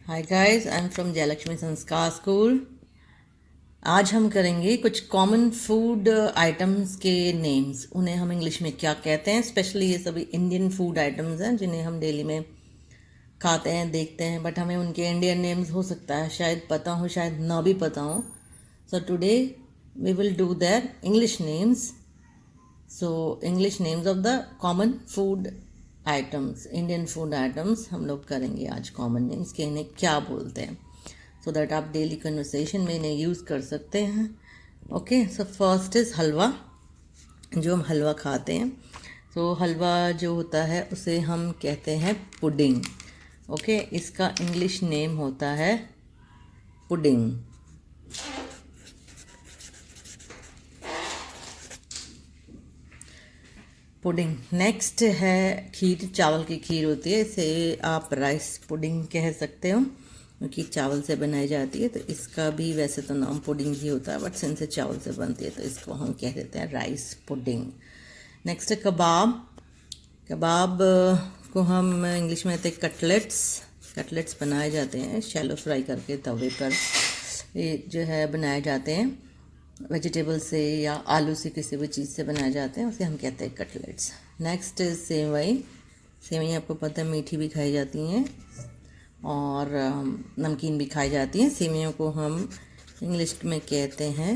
Hi guys, I am from Jayalakshmi संस्कार school. आज हम करेंगे कुछ कॉमन फूड आइटम्स के नेम्स। उन्हें हम इंग्लिश में क्या कहते हैं। स्पेशली ये सभी इंडियन फूड आइटम्स हैं जिन्हें हम डेली में खाते हैं, देखते हैं, बट हमें उनके इंडियन नेम्स हो सकता है शायद पता हो, शायद ना भी पता हो। So today we will do their English names. So English names of the common food items, Indian food items हम लोग करेंगे आज। कॉमन नेम्स के इन्हें क्या बोलते हैं, सो दैट आप डेली कन्वर्सेशन में इन्हें यूज़ कर सकते हैं। ओके, सो फर्स्ट इज़ हलवा। जो हम हलवा खाते हैं, सो हलवा जो होता है उसे हम कहते हैं पुडिंग। ओके, इसका इंग्लिश नेम होता है पुडिंग। पुडिंग। नेक्स्ट है खीर। चावल की खीर होती है, इसे आप राइस पुडिंग कह सकते हो क्योंकि चावल से बनाई जाती है। तो इसका भी वैसे तो नाम पुडिंग ही होता है, बट सिंस चावल से बनती है तो इसको हम कह देते हैं राइस पुडिंग। नेक्स्ट है कबाब। कबाब को हम इंग्लिश में कहते हैं कटलेट्स। कटलेट्स बनाए जाते हैं शैलो फ्राई करके तवे पर, ये जो है बनाए जाते हैं वेजिटेबल से या आलू से, किसी भी चीज़ से बनाए जाते हैं, उसे हम कहते हैं कटलेट्स। नेक्स्ट इज सेवई। सेवई आपको पता है मीठी भी खाई जाती हैं और नमकीन भी खाई जाती हैं। सेवइयों को हम इंग्लिश में कहते हैं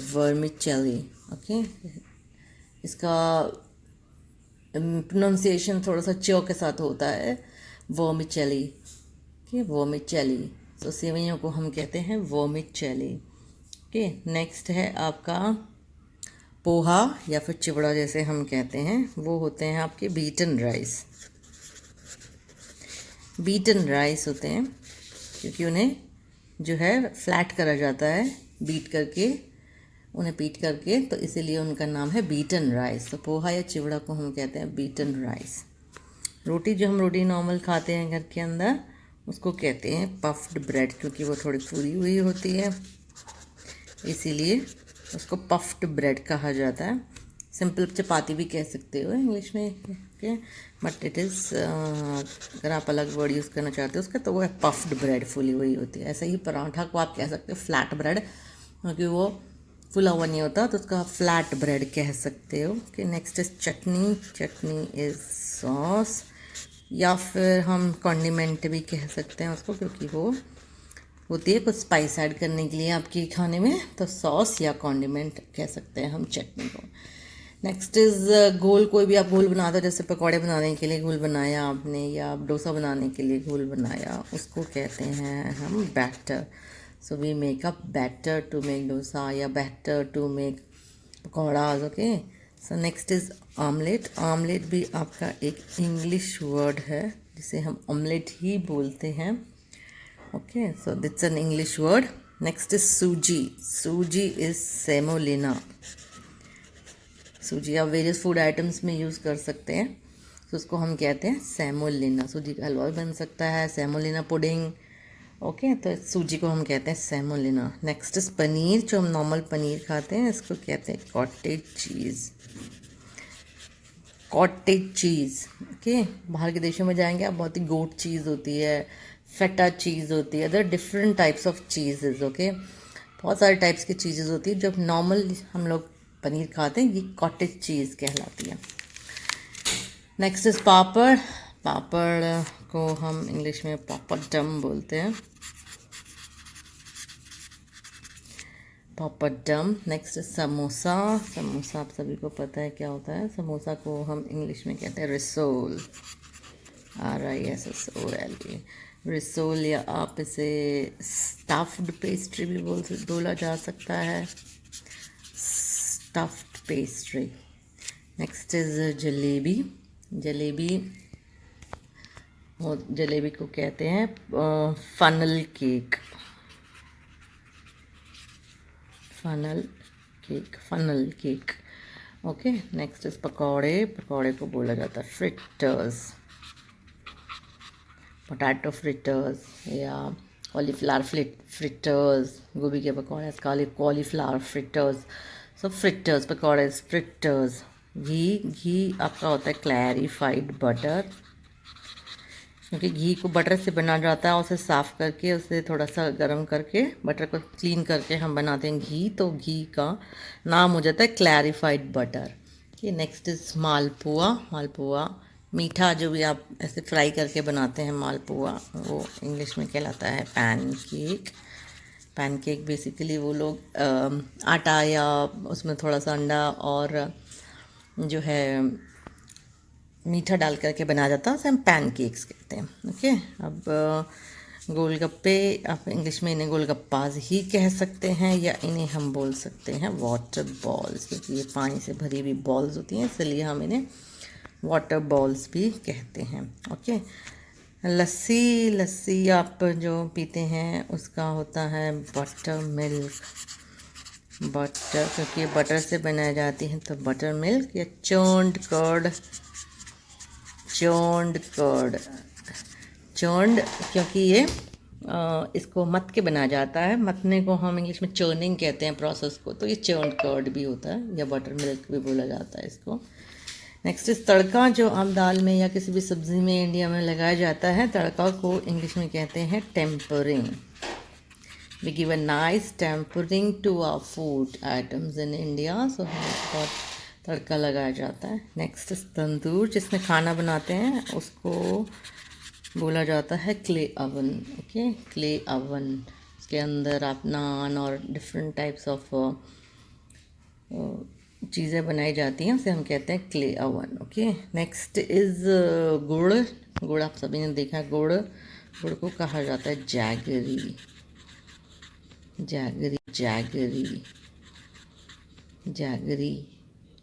वर्मिचेली। ओके, इसका प्रोनाउंसिएशन थोड़ा सा च्यों के साथ होता है, वर्मिचेली। ओके, वर्मिचेली। तो सेवइयों को हम कहते हैं वर्मिचेली। ओके, नेक्स्ट है आपका पोहा या फिर चिवड़ा जैसे हम कहते हैं, वो होते हैं आपके बीटन राइस। बीटन राइस होते हैं क्योंकि उन्हें जो है फ्लैट करा जाता है बीट करके, उन्हें पीट करके, तो इसीलिए उनका नाम है बीटन राइस। तो पोहा या चिवड़ा को हम कहते हैं बीटन राइस। रोटी, जो हम रोटी नॉर्मल खाते हैं घर के अंदर, उसको कहते हैं पफ्ड ब्रेड क्योंकि वो थोड़ी फूली हुई होती है, इसीलिए उसको पफ्ड ब्रेड कहा जाता है। सिंपल चपाती भी कह सकते हो इंग्लिश में, ओके, बट इट इज़ अगर आप अलग वर्ड यूज़ करना चाहते हो उसका, तो वो है पफ्ड ब्रेड, फूली हुई होती है। ऐसे ही पराठा को आप कह सकते हो फ्लैट ब्रेड क्योंकि वो फुला हुआ नहीं होता, तो उसका फ्लैट ब्रेड कह सकते हो। Okay, next is chutney. Chutney is sauce या फिर हम कॉन्डिमेंट भी कह सकते हैं उसको क्योंकि वो होती है कुछ स्पाइस ऐड करने के लिए आपके खाने में, तो सॉस या कॉन्डिमेंट कह सकते हैं हम चटनी को। नेक्स्ट इज़ घोल। कोई भी आप घोल बनाते हो, जैसे पकौड़े बनाने के लिए घोल बनाया आपने या आप डोसा बनाने के लिए घोल बनाया, उसको कहते हैं हम batter. So we make a batter to make dosa या batter to make pakodas. Okay, so next is omelette. Omelette भी आपका एक इंग्लिश वर्ड है जिसे हम ऑमलेट ही बोलते हैं। Okay, so that's an English word. Next is suji. Suji is semolina. सूजी आप वेरियस फूड आइटम्स में यूज़ कर सकते हैं, तो उसको हम कहते हैं सेमोलिना। सूजी का हलवा भी बन सकता है, सेमोलिना पुडिंग। ओके, तो सूजी को हम कहते हैं सेमोलिना। Next is paneer. जो हम नॉर्मल पनीर खाते हैं इसको कहते हैं कॉटेज चीज़। कॉटेज चीज़। ओके, बाहर के देशों में जाएंगे आप, बहुत ही गोट चीज़ होती है, फेटा चीज़ होती है, other different types of cheeses. Okay, बहुत सारे टाइप्स की चीज़ें होती है। जब नॉर्मल हम लोग पनीर खाते हैं, ये कॉटेज चीज़ कहलाती है। नेक्स्ट इज पापड़। पापड़ को हम इंग्लिश में पापड़म बोलते हैं, पापड़म। Next is samosa. समोसा आप सभी को पता है क्या होता है। समोसा को हम इंग्लिश में कहते हैं रिसोल, RISSOL। रिसोल, या आप इसे स्टफ्ड पेस्ट्री भी बोला जा सकता है, stuffed pastry. Next is jalebi. Jalebi, और जलेबी को कहते हैं funnel cake. Funnel cake, funnel cake. Okay, next is पकौड़े। पकौड़े को बोला जाता है फ्रिटर्स, पोटैटो फ्रिटर्स या कॉलीफ्लावर फ्रिटर्स। गोभी के पकौड़े, कॉलीफ्लावर फ्रिटर्स। सो फ्रिटर्स, पकौड़े, फ्रिटर्स। घी। घी आपका होता है क्लैरिफाइड बटर क्योंकि घी को बटर से बना जाता है, उसे साफ़ करके उसे थोड़ा सा गर्म करके बटर को क्लीन करके हम बनाते हैं घी, तो घी का नाम हो जाता है क्लैरिफाइड बटर। ये नेक्स्ट इज़ मालपुआ। मालपुआ मीठा जो भी आप ऐसे फ्राई करके बनाते हैं मालपुआ, वो इंग्लिश में कहलाता है पैनकेक। पैनकेक बेसिकली वो लोग आटा या उसमें थोड़ा सा अंडा और जो है मीठा डाल करके बनाया जाता है, उसे हम पैनकेक्स कहते हैं। ओके, अब गोलगप्पे आप इंग्लिश में इन्हें गोलगप्पाज ही कह सकते हैं, या इन्हें हम बोल सकते हैं वाटर बॉल्स, क्योंकि ये पानी से भरी हुई बॉल्स होती हैं, इसलिए हम इन्हें वाटर बॉल्स भी कहते हैं। ओके, लस्सी। लस्सी आप जो पीते हैं उसका होता है बटर मिल्क। बटर, क्योंकि ये बटर से बनाई जाती है तो बटर मिल्क या चर्न्ड कर्ड। चर्न्ड कर्ड, चर्न्ड क्योंकि ये इसको मथ के बनाया जाता है, मथने को हम इंग्लिश में चर्निंग कहते हैं प्रोसेस को, तो ये चर्न्ड कर्ड भी होता है या बटर मिल्क भी बोला जाता है इसको। नेक्स्ट इस तड़का, जो आम दाल में या किसी भी सब्ज़ी में इंडिया में लगाया जाता है, तड़का को इंग्लिश में कहते हैं tempering. We give a nice tempering to our food items in India, so बहुत तड़का लगाया जाता है। नेक्स्ट तंदूर, जिसमें खाना बनाते हैं उसको बोला जाता है clay oven. Okay, clay oven, उसके अंदर आप नान और डिफरेंट टाइप्स ऑफ चीज़ें बनाई जाती हैं, उसे हम कहते हैं clay oven. Okay, next is gur. गुड़ आप सभी ने देखा है, गुड़, गुड़ को कहा जाता है jaggery. Jaggery, jaggery, jaggery,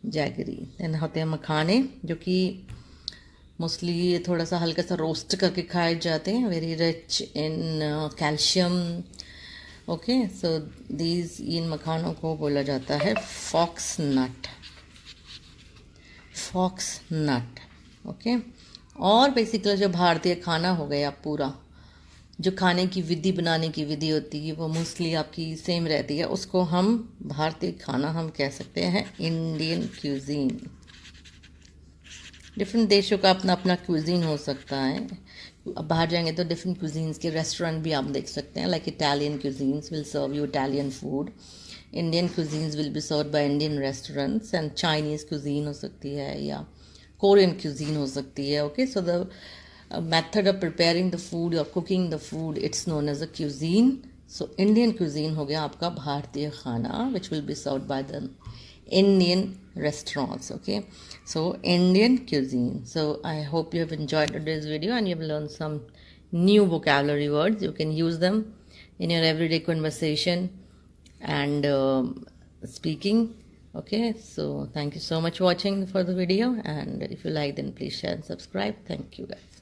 jaggery. Then होते हैं मखाने, जो कि मोस्टली ये थोड़ा सा हल्का सा रोस्ट करके खाए जाते हैं, very rich in calcium. Okay, so these, इन मखानों को बोला जाता है fox nut. Fox nut. Okay, और बेसिकली जो भारतीय खाना हो गया पूरा, जो खाने की विधि, बनाने की विधि होती है, वो मोस्टली आपकी सेम रहती है, उसको हम भारतीय खाना हम कह सकते हैं इंडियन क्यूजीन। डिफरेंट देशों का अपना अपना क्यूजीन हो सकता है। अब बाहर जाएंगे तो डिफरेंट क्यूजीन्स के रेस्टोरेंट भी आप देख सकते हैं, like Italian cuisines will serve you Italian food, Indian cuisines will be serve by Indian restaurants, and Chinese cuisine हो सकती है या कोरियन क्यूजीन हो सकती है। Okay, so the method of preparing the food or cooking the food, it's known as a cuisine. So Indian cuisine हो गया आपका भारतीय खाना, which will be served by the Indian restaurants. Okay, so Indian cuisine. So I hope you have enjoyed today's video and you have learned some new vocabulary words. You can use them in your everyday conversation and speaking. Okay, so thank you so much for watching for the video, and if you like, then please share and subscribe. Thank you guys.